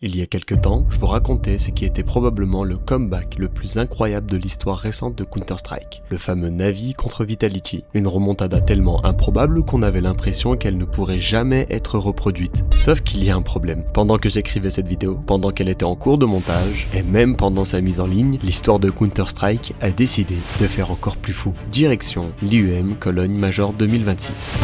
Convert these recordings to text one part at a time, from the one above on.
Il y a quelque temps, je vous racontais ce qui était probablement le comeback le plus incroyable de l'histoire récente de Counter-Strike, le fameux Na'Vi contre Vitality. Une remontada tellement improbable qu'on avait l'impression qu'elle ne pourrait jamais être reproduite. Sauf qu'il y a un problème. Pendant que j'écrivais cette vidéo, pendant qu'elle était en cours de montage, et même pendant sa mise en ligne, l'histoire de Counter-Strike a décidé de faire encore plus fou. Direction l'IEM Cologne Major 2026.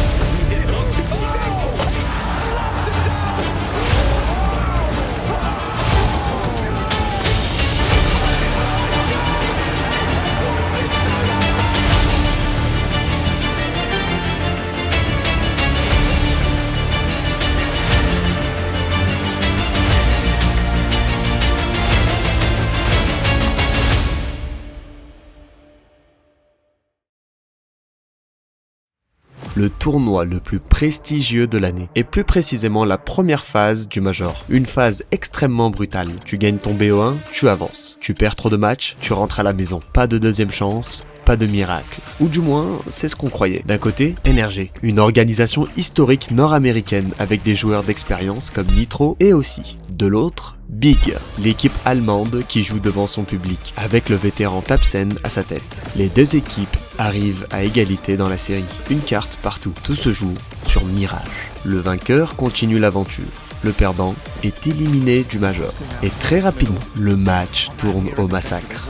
Le tournoi le plus prestigieux de l'année, et plus précisément la première phase du Major. Une phase extrêmement brutale. Tu gagnes ton BO1, tu avances. Tu perds trop de matchs, tu rentres à la maison. Pas de deuxième chance, pas de miracle. Ou du moins, c'est ce qu'on croyait. D'un côté, NRG, une organisation historique nord-américaine avec des joueurs d'expérience comme Nitro et aussi. De l'autre, Big, l'équipe allemande qui joue devant son public, avec le vétéran Tapsen à sa tête. Les deux équipes arrivent à égalité dans la série. Une carte partout. Tout se joue sur Mirage. Le vainqueur continue l'aventure. Le perdant est éliminé du Major. Et très rapidement, le match tourne au massacre.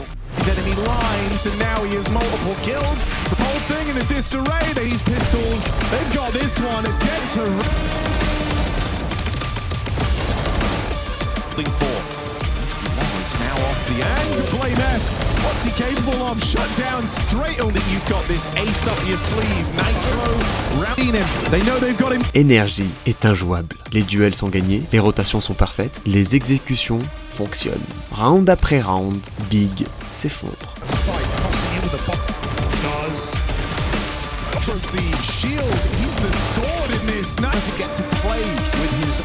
Now off the angle. Blame F. What's he capable of? Shut down straight on that. You've got this ace up your sleeve. Nitro rounding him. They know they've got him. NRG est injouable. Les duels sont gagnés, les rotations sont parfaites, les exécutions fonctionnent. Round après round, Big s'effondre. Trust the shield. He's the sword in this. Nice to get to play with his.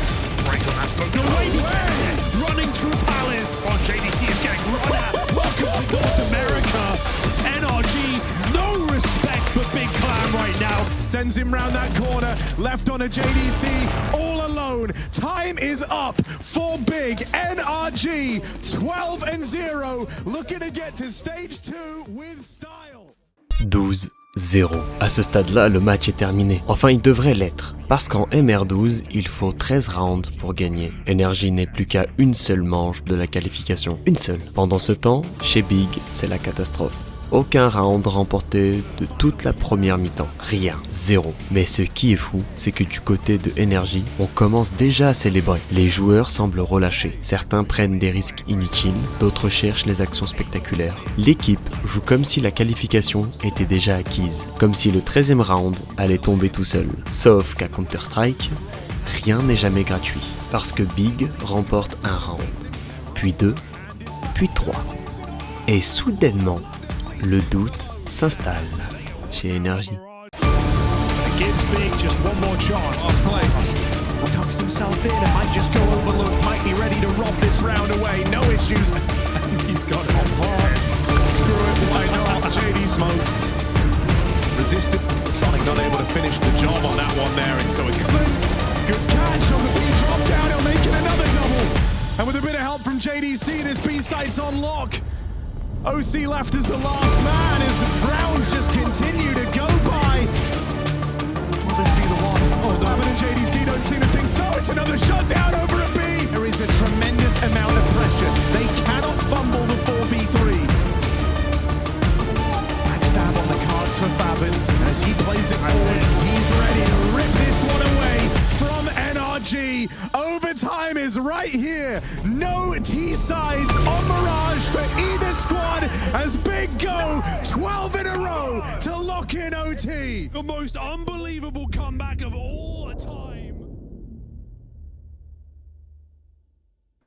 Running through Palace. Oh, JDC is getting run at. Welcome to North America. NRG, no respect for Big Clan right now. Sends him round that corner, left on a JDC, all alone. Time is up for Big NRG, 12-0, looking to get to stage 2 with style. 12-0. À ce stade-là, le match est terminé. Enfin, il devrait l'être. Parce qu'en MR12, il faut 13 rounds pour gagner. NRG n'est plus qu'à une seule manche de la qualification. Une seule. Pendant ce temps, chez Big, c'est la catastrophe. Aucun round remporté de toute la première mi-temps. Rien. Zéro. Mais ce qui est fou, c'est que du côté de NRG, on commence déjà à célébrer. Les joueurs semblent relâchés. Certains prennent des risques inutiles, d'autres cherchent les actions spectaculaires. L'équipe joue comme si la qualification était déjà acquise. Comme si le 13e round allait tomber tout seul. Sauf qu'à Counter-Strike, rien n'est jamais gratuit. Parce que Big remporte un round. Puis 2, puis 3. Et soudainement, le doute s'installe chez NRG. Gives Big just one more chance. Tucks himself in and might just go overlooked. Might be ready to rob this round away. No issues. He's got it. Screw it, why not? JD smokes. Resisted. Sonic not able to finish the job on that one there. And so it good catch on the B drop down. He'll make it another double. And with a bit of help from JDC, this B site's on lock. OC left as the last man as rounds just continue to go by. Will this be the one? Oh, Babin and JDC don't seem to think so. It's another shutdown over a B. There is a tremendous amount of pressure. They cannot fumble the 4v3. Backstab on the cards for Babin. As he plays it forward, he's ready to rip this one away from NRG. Overtime is right here. No T-sides on Mirage for either squad as Big go 12 in a row to lock in OT. The most unbelievable comeback of all time.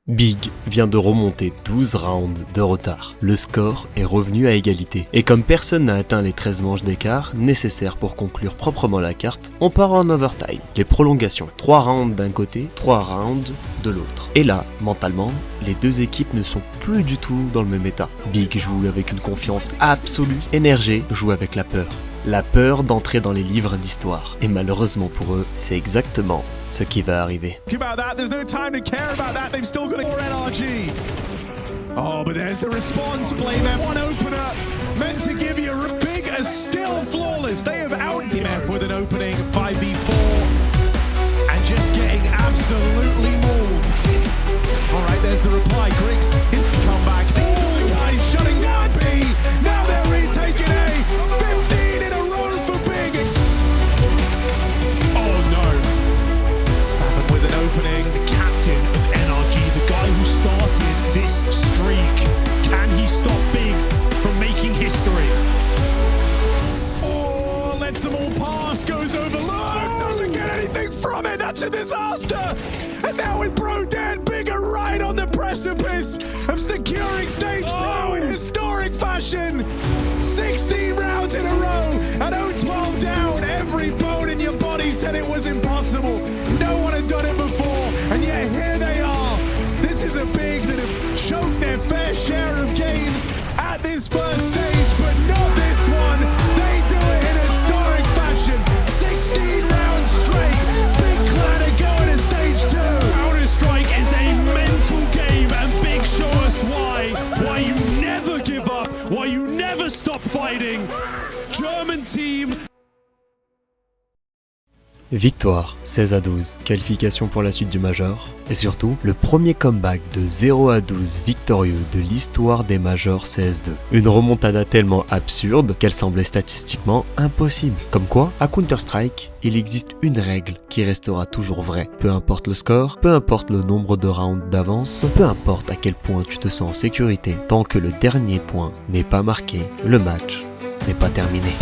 Big vient de remonter 12 rounds de retard. Le score est revenu à égalité. Et comme personne n'a atteint les 13 manches d'écart nécessaires pour conclure proprement la carte, on part en overtime. Les prolongations, 3 rounds d'un côté, 3 rounds de l'autre. Et là, mentalement, les deux équipes ne sont plus du tout dans le même état. Big joue avec une confiance absolue, NRG joue avec la peur. La peur d'entrer dans les livres d'histoire. Et malheureusement pour eux, c'est exactement ce qui va arriver. Think about that. There's no time to care about that. They've still got more NRG. Oh, but there's the response. Blame them. One opener meant to give you a big as still flawless. They have out-DMF with an opening 5v4 and just getting absolutely mauled. All right, there's the reply. Griggs is to come back. These are the guys shutting down B. Now they're retaking A. 15 in a row for Big. Oh no. Fappin with an opening. The captain of NRG, the guy who started this streak. Can he stop Big from making history? Oh, lets them all pass, goes overlooked, doesn't get anything from it. That's a disaster. And now with Brodan, Bigger right on the precipice of securing stage 2 in historic fashion. 16 rounds in a row at 0-12 down. Every bone in your body said it was impossible. No one had done it before, and yet here they are. This is a Big that have choked their fair share of games at this first stage, but not this one. They do it in historic fashion. 16 rounds straight. Big Clan are going to stage 2. Counter-Strike is a mental game, and Big show us why you never give up, why you never stop fighting. German team. Victoire 16-12, qualification pour la suite du Major, et surtout le premier comeback de 0-12 victorieux de l'histoire des Majors CS2. Une remontada tellement absurde qu'elle semblait statistiquement impossible. Comme quoi, à Counter-Strike, il existe une règle qui restera toujours vraie. Peu importe le score, peu importe le nombre de rounds d'avance, peu importe à quel point tu te sens en sécurité, tant que le dernier point n'est pas marqué, le match n'est pas terminé.